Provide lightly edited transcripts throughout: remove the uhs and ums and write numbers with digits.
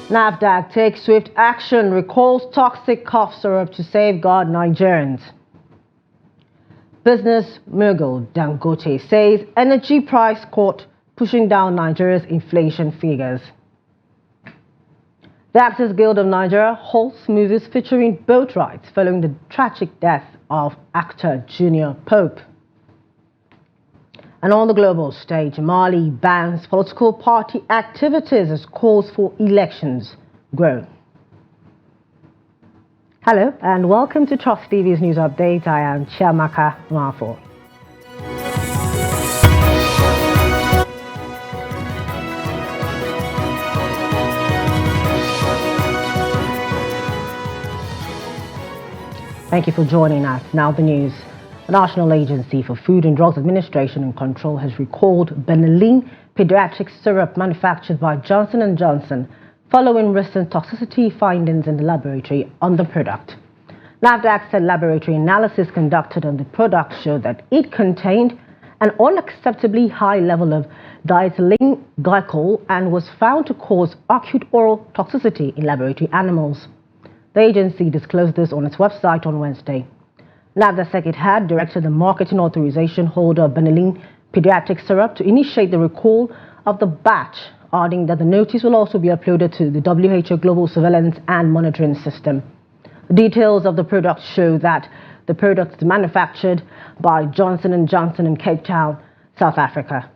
NAFDAC takes swift action, recalls toxic cough syrup to safeguard Nigerians. Business mogul Dangote says energy price caught pushing down Nigeria's inflation figures. The Actors Guild of Nigeria halts movies featuring boat rides following the tragic death of actor Junior Pope. And on the global stage, Mali bans political party activities as calls for elections grow. Hello and welcome to Trust TV's News Update. I am Chiamaka Nwafo. Thank you for joining us. Now the news. The National Agency for Food and Drugs Administration and Control has recalled Benylin pediatric syrup manufactured by Johnson & Johnson following recent toxicity findings in the laboratory on the product. NAFDAC said laboratory analysis conducted on the product showed that it contained an unacceptably high level of diethylene glycol and was found to cause acute oral toxicity in laboratory animals. The agency disclosed this on its website on Wednesday. NAFDAC said it had directed the marketing authorization holder Benylin pediatric syrup to initiate the recall of the batch, adding that the notice will also be uploaded to the WHO Global Surveillance and Monitoring System. The details of the product show that the product is manufactured by Johnson & Johnson in Cape Town, South Africa.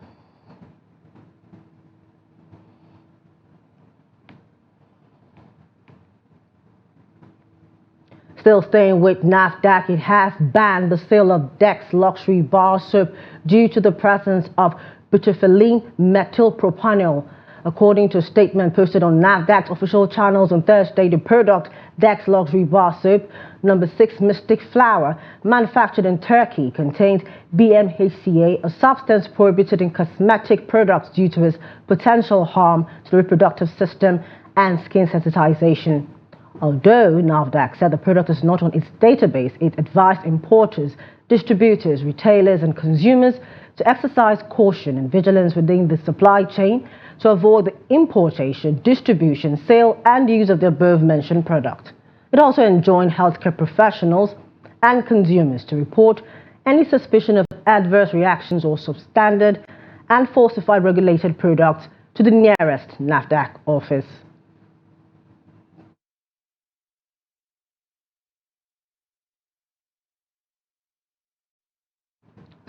Still staying with NAFDAC, it has banned the sale of Dex luxury bar soap due to the presence of butyrylene methylpropanol. According to a statement posted on NAFDAC's official channels on Thursday, the product Dex luxury bar soap No. 6 Mystic Flower, manufactured in Turkey, contains BMHCA, a substance prohibited in cosmetic products due to its potential harm to the reproductive system and skin sensitization. Although NAFDAC said the product is not on its database, it advised importers, distributors, retailers and consumers to exercise caution and vigilance within the supply chain to avoid the importation, distribution, sale and use of the above-mentioned product. It also enjoined healthcare professionals and consumers to report any suspicion of adverse reactions or substandard and falsified regulated products to the nearest NAFDAC office.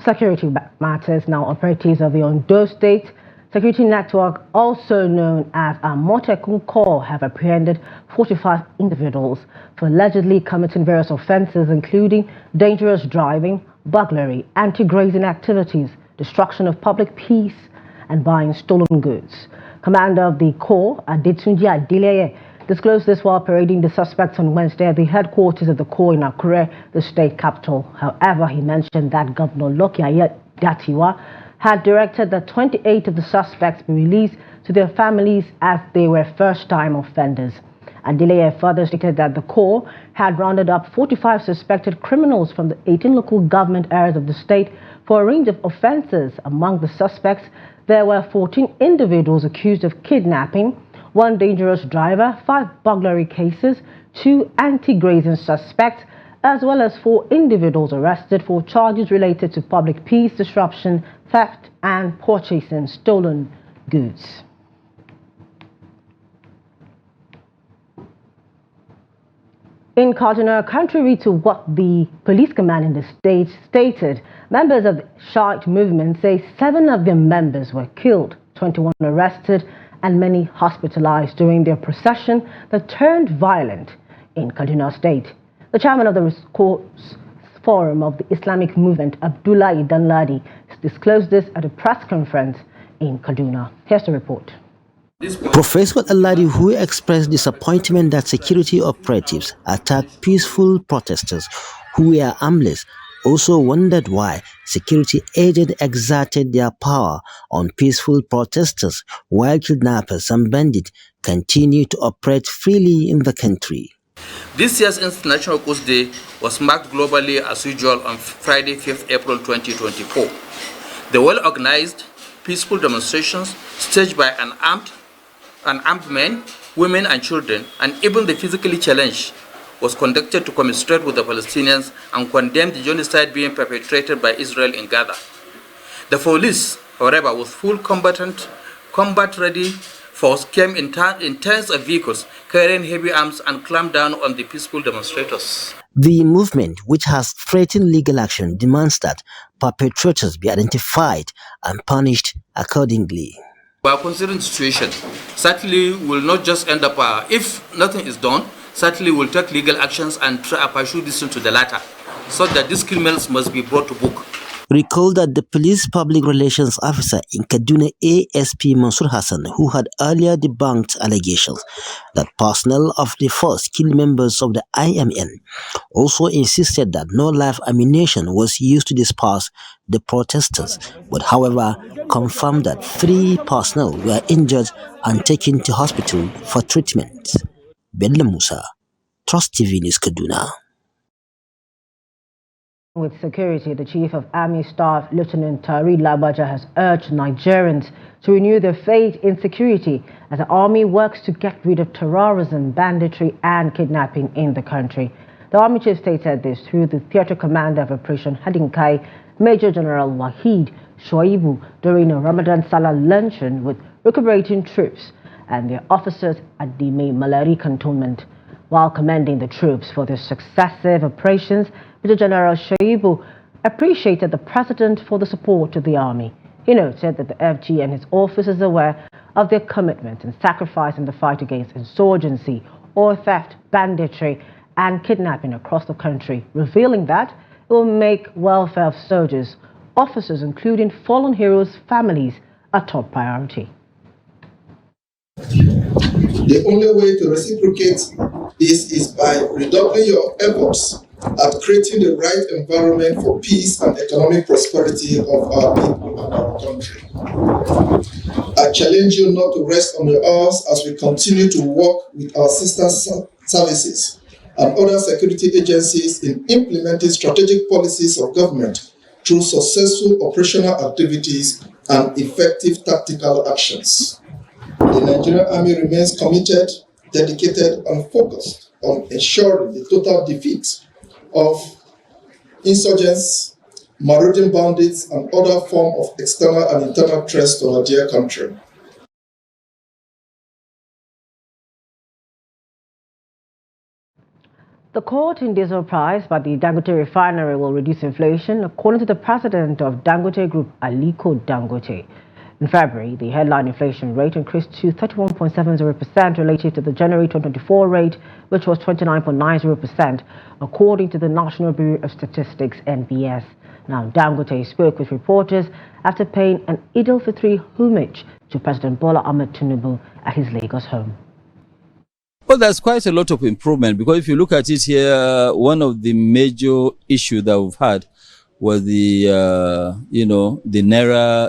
Security matters now. Operatives of the Ondo State Security Network, also known as Amotekun Corps, have apprehended 45 individuals for allegedly committing various offences, including dangerous driving, burglary, anti-grazing activities, destruction of public peace, and buying stolen goods. Commander of the Corps, Adetunji Adeleye, disclosed this while parading the suspects on Wednesday at the headquarters of the Corps in Akure, the state capital. However, he mentioned that Governor Lucky Ayedatiwa had directed that 28 of the suspects be released to their families as they were first-time offenders. Adeleye further stated that the Corps had rounded up 45 suspected criminals from the 18 local government areas of the state for a range of offences. Among the suspects, there were 14 individuals accused of kidnapping, 1 dangerous driver, 5 burglary cases, 2 anti-grazing suspects, as well as 4 individuals arrested for charges related to public peace disruption, theft, and purchasing stolen goods. In Kaduna, contrary to what the police command in the state stated, members of the Shiite movement say 7 of their members were killed, 21 arrested, and many hospitalized during their procession that turned violent in Kaduna State. The chairman of the Recourse Forum of the Islamic Movement, Abdullah Idanladi, disclosed this at a press conference in Kaduna. Here's the report. Professor Aladi, who expressed disappointment that security operatives attacked peaceful protesters who were armless, also wondered why security agents exerted their power on peaceful protesters while kidnappers and bandits continue to operate freely in the country. This year's International Coast Day was marked globally as usual on Friday, 5th April 2024. The well-organized, peaceful demonstrations staged by an armed Unarmed men, women and children, and even the physically challenged was conducted to commiserate with the Palestinians and condemn the genocide being perpetrated by Israel in Gaza. The police, however, with full combat-ready force came in tens of vehicles carrying heavy arms and clamped down on the peaceful demonstrators. The movement, which has threatened legal action, demands that perpetrators be identified and punished accordingly. We are considering the situation. Certainly, will not just end up, if nothing is done, certainly we'll take legal actions and try to pursue this into the latter, so that these criminals must be brought to book. Recall that the police public relations officer in Kaduna, ASP Mansur Hassan, who had earlier debunked allegations that personnel of the force killed members of the IMN, also insisted that no live ammunition was used to disperse the protesters, but however confirmed that 3 personnel were injured and taken to hospital for treatment. Bello Musa, Trust TV News, Kaduna. With security, the Chief of Army Staff, Lieutenant Tari Labaja, has urged Nigerians to renew their faith in security as the Army works to get rid of terrorism, banditry and kidnapping in the country. The Army Chief stated this through the Theatre Commander of Operation Hadinkai, Major General Wahid Shoaibu, during a Ramadan Salah luncheon with recuperating troops and their officers at the May Malari cantonment. While commending the troops for their successive operations, Major General Shoaibu appreciated the President for the support to the Army. He noted that the FG and his office is aware of their commitment and sacrifice in the fight against insurgency or theft, banditry and kidnapping across the country, revealing that it will make welfare of soldiers, officers including fallen heroes' families a top priority. The only way to reciprocate this is by redoubling your efforts at creating the right environment for peace and economic prosperity of our people and our country. I challenge you not to rest on your oars as we continue to work with our sister services and other security agencies in implementing strategic policies of government through successful operational activities and effective tactical actions. The Nigerian Army remains committed, dedicated, and focused on ensuring the total defeat of insurgents, marauding bandits, and other forms of external and internal threats to our dear country. The quote in diesel price by the Dangote refinery will reduce inflation, according to the president of Dangote Group, Aliko Dangote. In February, the headline inflation rate increased to 31.70% relative to the January 2024 rate, which was 29.90%, according to the National Bureau of Statistics, NBS. Now, Dangote spoke with reporters after paying an Eid al-Fitr homage to President Bola Ahmed Tinubu at his Lagos home. Well, there's quite a lot of improvement, because if you look at it here, one of the major issues that we've had was the Naira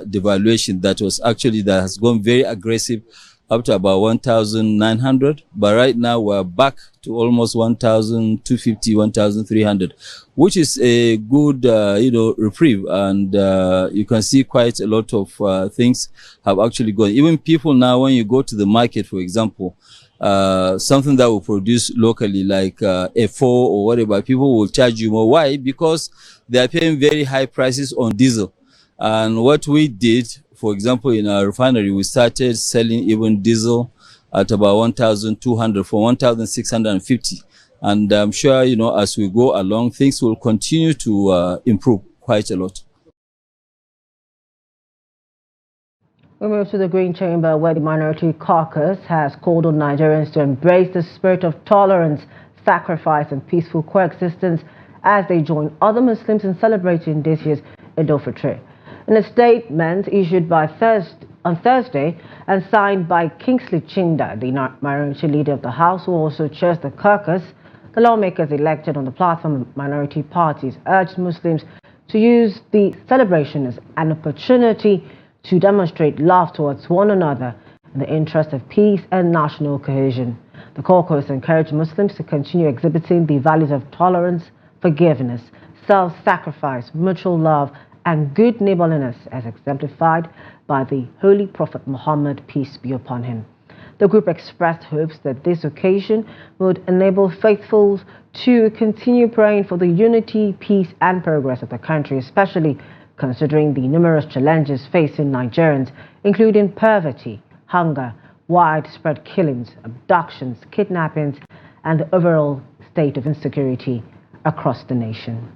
devaluation that has gone very aggressive up to about 1,900. But right now we're back to almost 1,250, 1,300, which is a good, reprieve. And you can see quite a lot of things have actually gone. Even people now, when you go to the market, for example, something that will produce locally, like A4 or whatever, people will charge you more. Why? Because they are paying very high prices on diesel. And what we did, for example, in our refinery, we started selling even diesel at about 1,200 for 1,650. And I'm sure, as we go along, things will continue to improve quite a lot. We move to the Green Chamber, where the Minority Caucus has called on Nigerians to embrace the spirit of tolerance, sacrifice and peaceful coexistence as they join other Muslims in celebrating this year's Eid al-Fitr. In a statement issued on Thursday and signed by Kingsley Chinda, the minority leader of the House, who also chairs the caucus, the lawmakers elected on the platform of minority parties urged Muslims to use the celebration as an opportunity to demonstrate love towards one another in the interest of peace and national cohesion. The caucus encouraged Muslims to continue exhibiting the values of tolerance, forgiveness, self-sacrifice, mutual love, and good neighborliness as exemplified by the Holy Prophet Muhammad, peace be upon him. The group expressed hopes that this occasion would enable faithfuls to continue praying for the unity, peace and progress of the country, especially considering the numerous challenges facing Nigerians, including poverty, hunger, widespread killings, abductions, kidnappings, and the overall state of insecurity across the nation.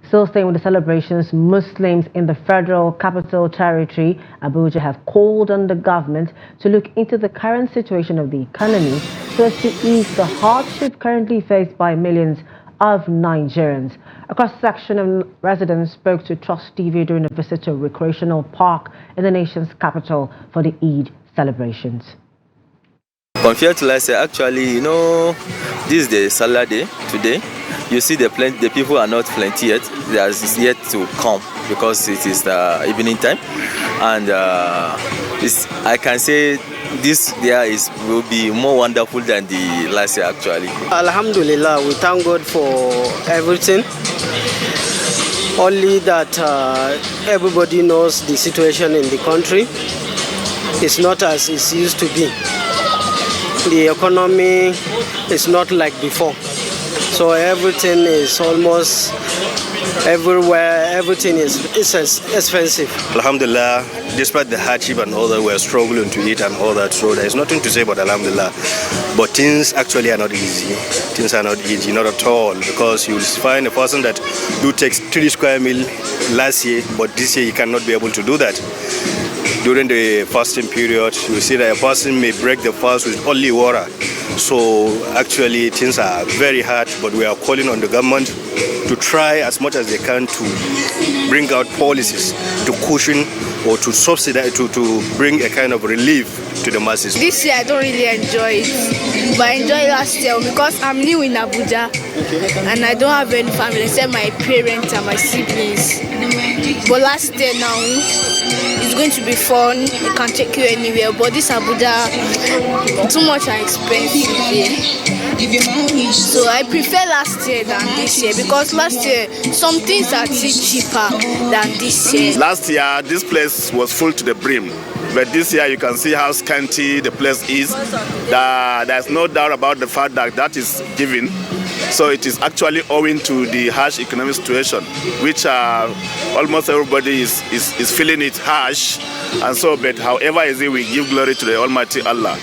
Still staying with the celebrations, Muslims in the Federal Capital Territory, Abuja, have called on the government to look into the current situation of the economy so as to ease the hardship currently faced by millions of Nigerians. A cross-section of residents spoke to Trust TV during a visit to a recreational park in the nation's capital for the Eid celebrations. Compared to last year, actually, this is the Salah day today. You see the people are not plenty yet. There is yet to come because it is the evening time, and I can say this year will be more wonderful than the last year actually. Alhamdulillah, we thank God for everything. Only that everybody knows the situation in the country. It's not as it used to be. The economy is not like before. So everything is almost everywhere, everything is expensive. Alhamdulillah, despite the hardship and all that, we're struggling to eat and all that, so there's nothing to say but Alhamdulillah. But things actually are not easy. Things are not easy, not at all, because you'll find a person that do takes 3 square meal last year, but this year you cannot be able to do that. During the fasting period, you see that a person may break the fast with only water. So actually things are very hard, but we are calling on the government to try as much as they can to bring out policies to cushion or to subsidize, to bring a kind of relief to the masses. This year I don't really enjoy it, but I enjoyed last year because I'm new in Abuja and I don't have any family except my parents and my siblings. But last year now, it's going to be fun, it can take you anywhere, but this Abuja, too much are expensive here. So I prefer last year than this year because last year some things are still cheaper than this year. Last year this place was full to the brim, but this year you can see how scanty the place is. There's no doubt about the fact that is given. So it is actually owing to the harsh economic situation, which almost everybody is feeling it harsh. And so, but however is it, we give glory to the Almighty Allah.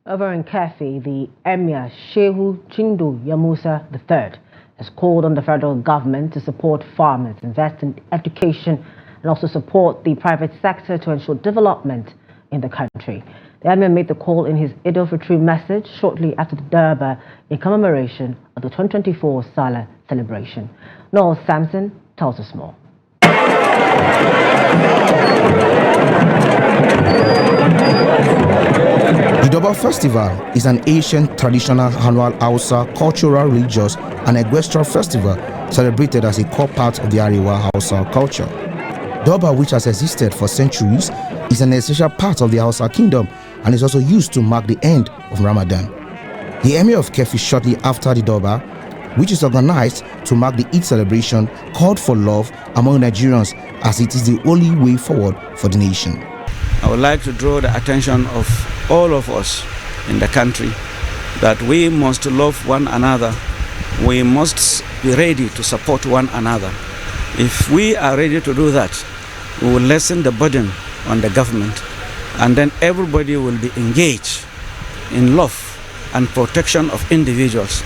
Over in Kefi, the Emir Shehu Chindu Yamusa III has called on the federal government to support farmers, invest in education, and also support the private sector to ensure development in the country. The Emir made the call in his Eid al-Fitr message shortly after the Durbar in commemoration of the 2024 Salah celebration. Noel Sampson tells us more. The Durbar Festival is an ancient traditional annual Hausa cultural, religious and equestrian festival celebrated as a core part of the Arewa Hausa culture. Durbar, which has existed for centuries, is an essential part of the Hausa kingdom and is also used to mark the end of Ramadan. The Emir of Kefi, shortly after the Durbar, which is organized to mark the Eid celebration, called for love among Nigerians as it is the only way forward for the nation. I would like to draw the attention of all of us in the country that we must love one another. We must be ready to support one another. If we are ready to do that, we will lessen the burden on the government, and then everybody will be engaged in love and protection of individuals.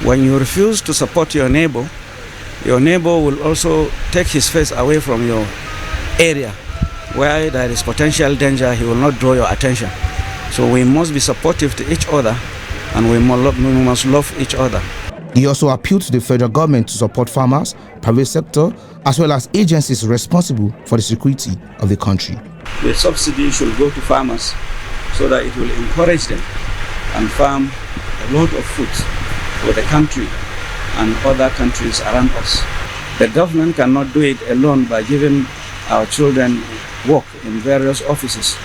When you refuse to support your neighbor will also take his face away from your area where there is potential danger. He will not draw your attention. So we must be supportive to each other, and we must love each other. He also appealed to the federal government to support farmers, private sector, as well as agencies responsible for the security of the country. The subsidy should go to farmers so that it will encourage them and farm a lot of food for the country and other countries around us. The government cannot do it alone by giving our children work in various offices.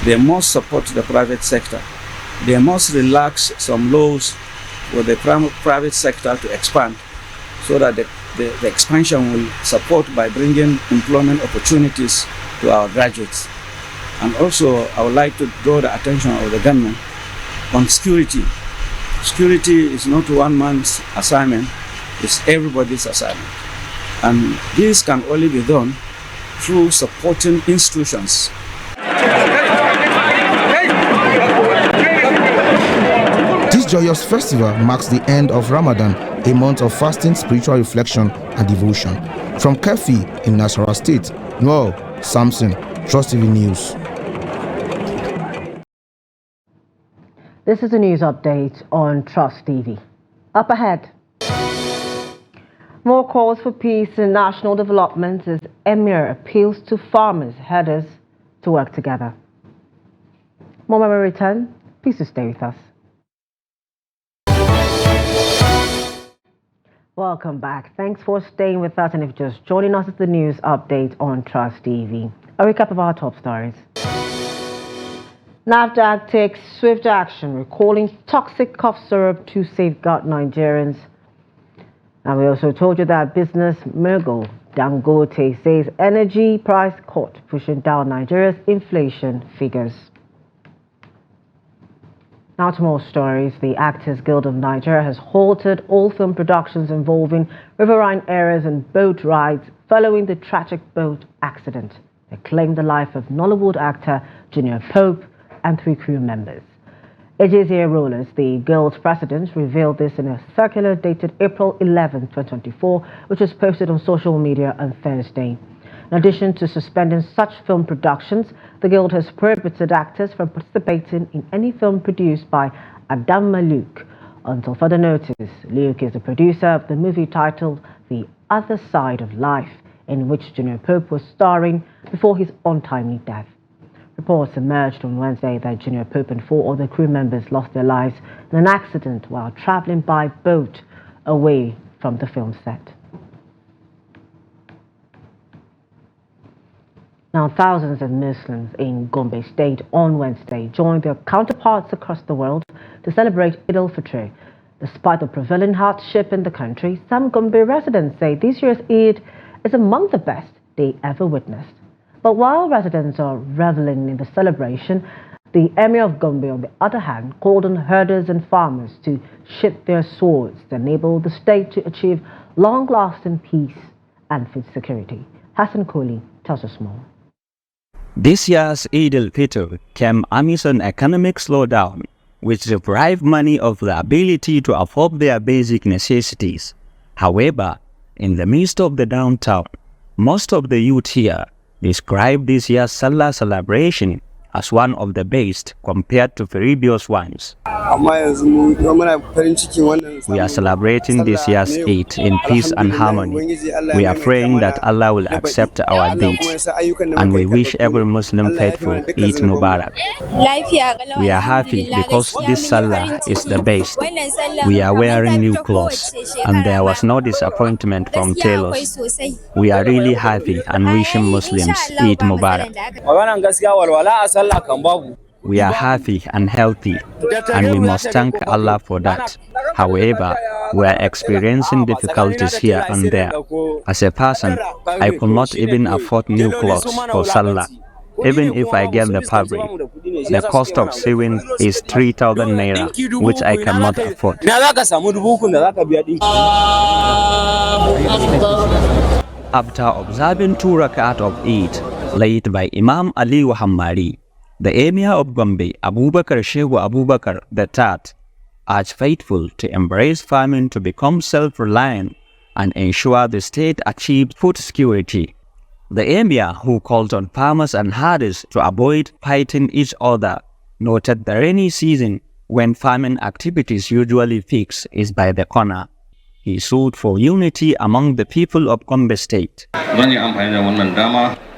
They must support the private sector. They must relax some laws for the private sector to expand so that the expansion will support by bringing employment opportunities to our graduates. And also, I would like to draw the attention of the government on security. Security is not one man's assignment, it's everybody's assignment. And this can only be done through supporting institutions. This joyous festival marks the end of Ramadan, a month of fasting, spiritual reflection, and devotion. From Kefi in Nasarawa State, Noel Samson, Trust TV News. This is a news update on Trust TV. Up ahead, more calls for peace and national development as Emir appeals to farmers, herders to work together. More when we return. Please stay with us. Welcome back. Thanks for staying with us, and if you're just joining us, it's the news update on Trust TV. A recap of our top stories. NAFDAC takes swift action, recalling toxic cough syrup to safeguard Nigerians. And we also told you that business mogul Dangote says energy price cut pushing down Nigeria's inflation figures. Now to more stories. The Actors Guild of Nigeria has halted all film productions involving riverine areas and boat rides following the tragic boat accident that claimed the life of Nollywood actor Junior Pope and 3 crew members. Ejezia Rollers, the Guild's president, revealed this in a circular dated April 11, 2024, which was posted on social media on Thursday. In addition to suspending such film productions, the Guild has prohibited actors from participating in any film produced by Adama Luke until further notice. Luke is the producer of the movie titled The Other Side of Life, in which Junior Pope was starring before his untimely death. Reports emerged on Wednesday that Junior Pope and 4 other crew members lost their lives in an accident while traveling by boat away from the film set. Now, thousands of Muslims in Gombe State on Wednesday joined their counterparts across the world to celebrate Eid al-Fitr. Despite the prevailing hardship in the country, some Gombe residents say this year's Eid is among the best they ever witnessed. But while residents are reveling in the celebration, the Emir of Gombe, on the other hand, called on herders and farmers to sheath their swords to enable the state to achieve long-lasting peace and food security. Hassan Kohli tells us more. This year's Eid al-Fitr came amidst an economic slowdown, which deprived many of the ability to afford their basic necessities. However, in the midst of the downtown, most of the youth here describe this year's Salah celebration as one of the best compared to previous ones. We are celebrating this year's Eid in peace and harmony. We are praying that Allah will accept our deeds, and we wish every Muslim faithful Eid Mubarak. We are happy because this Salah is the best. We are wearing new clothes, and there was no disappointment from tailors. We are really happy and wishing Muslims Eid Mubarak. We are happy and healthy, and we must thank Allah for that. However, we are experiencing difficulties here and there. As a person, I could not even afford new clothes for Salah. Even if I get the fabric, the cost of sewing is 3,000 naira, which I cannot afford. After observing 2 rakat of Eid, led by Imam Ali Hammari, the Emir of Gombe, Abubakar Shehu Abubakar III, urged faithful to embrace farming to become self-reliant and ensure the state achieves food security. The Emir, who called on farmers and herders to avoid fighting each other, noted the rainy season, when farming activities usually fix, is by the corner. He sued for unity among the people of Gombe State.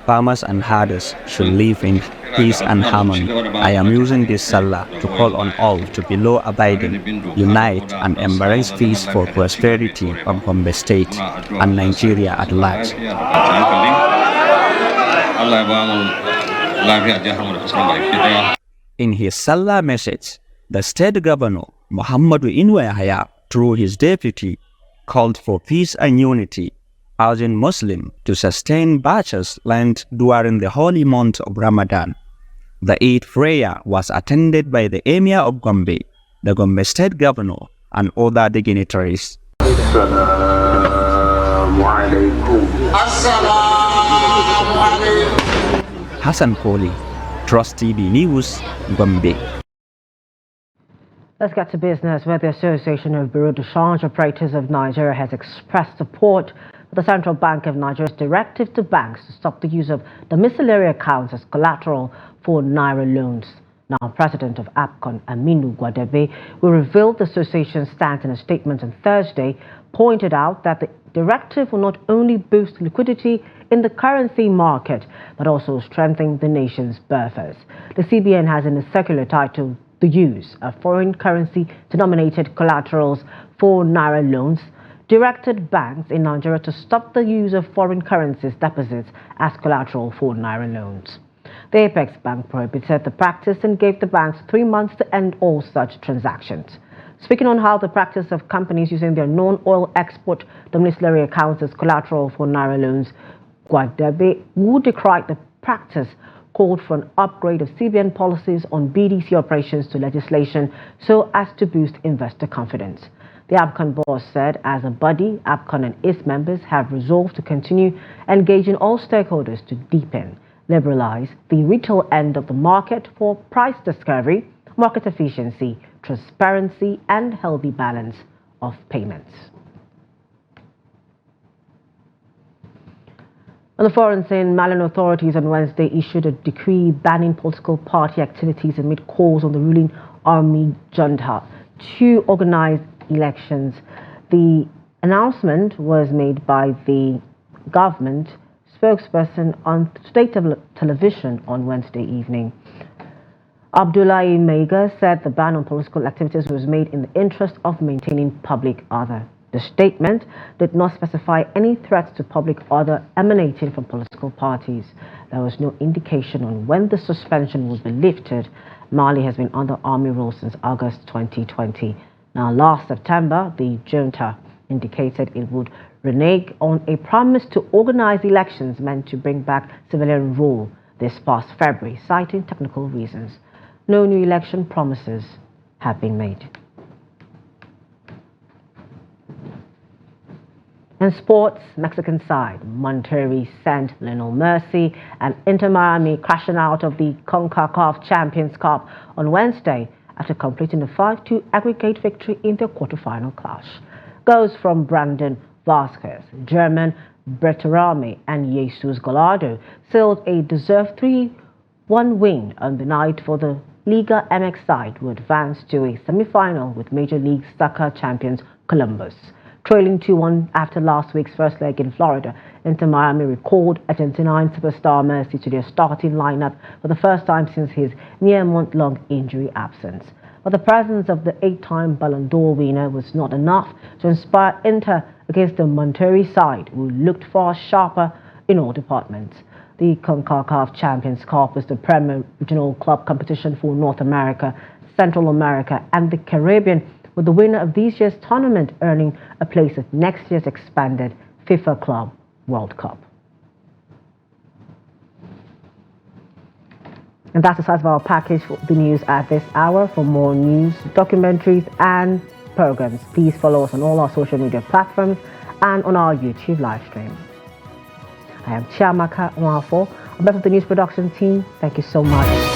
Farmers and herders should live in peace and harmony. I am using this Salah to call on all to be law-abiding, unite and embrace peace for prosperity of Gombe State and Nigeria at large. In his Salah message, the state governor, Muhammadu Inwa Yahya, through his deputy, called for peace and unity, urging Muslims to sustain batches lent during the holy month of Ramadan. The Eid prayer was attended by the Emir of Gombe, the Gombe State Governor, and other dignitaries. Hassan Koli, Trust TV News, Gombe. Let's get to business, where the Association of Bureau de Change Operators of Nigeria has expressed support for the Central Bank of Nigeria's directive to banks to stop the use of domiciliary accounts as collateral for Naira loans. Now, President of APCON, Aminu Gwadebe, who revealed the association's stance in a statement on Thursday, pointed out that the directive will not only boost liquidity in the currency market, but also strengthen the nation's buffers. The CBN has, in a circular titled "The Use of Foreign Currency Denominated Collaterals for Naira Loans," directed banks in Nigeria to stop the use of foreign currencies deposits as collateral for Naira loans. The Apex Bank prohibited the practice and gave the banks 3 months to end all such transactions. Speaking on how the practice of companies using their non-oil export domiciliary accounts as collateral for Naira loans, Gwadebe, who decried the practice, called for an upgrade of CBN policies on BDC operations to legislation so as to boost investor confidence. The APCON board said, as a body, APCON and its members have resolved to continue engaging all stakeholders to deepen, liberalize the retail end of the market for price discovery, market efficiency, transparency, and healthy balance of payments. On the foreign scene, Malian authorities on Wednesday issued a decree banning political party activities amid calls on the ruling army junta to organize elections. The announcement was made by the government spokesperson on state television on Wednesday evening. Abdullahi Meiga said the ban on political activities was made in the interest of maintaining public order. The statement did not specify any threats to public order emanating from political parties. There was no indication on when the suspension would be lifted. Mali has been under army rule since August 2020. Now, last September, the junta indicated it would renege on a promise to organize elections meant to bring back civilian rule this past February, citing technical reasons. No new election promises have been made. In sports, Mexican side Monterrey sent Lionel Messi and Inter Miami crashing out of the CONCACAF Champions Cup on Wednesday after completing a 5-2 aggregate victory in their quarterfinal clash. Goals from Brandon Vasquez, German Berterame, and Jesus Gallardo sealed a deserved 3-1 win on the night for the Liga MX side, who advanced to a semi-final with Major League Soccer champions Columbus. Trailing 2-1 after last week's first leg in Florida, Inter Miami recalled Argentine superstar Messi to their starting lineup for the first time since his near-month-long injury absence. But the presence of the 8-time Ballon d'Or winner was not enough to inspire Inter against the Monterrey side, who looked far sharper in all departments. The CONCACAF Champions Cup is the premier regional club competition for North America, Central America, and the Caribbean, with the winner of this year's tournament earning a place at next year's expanded FIFA Club World Cup. And that's the size of our package for the news at this hour. For more news, documentaries, and programs, please follow us on all our social media platforms and on our YouTube live stream. I am Chiamaka Nwafo, a member of the news production team. Thank you so much.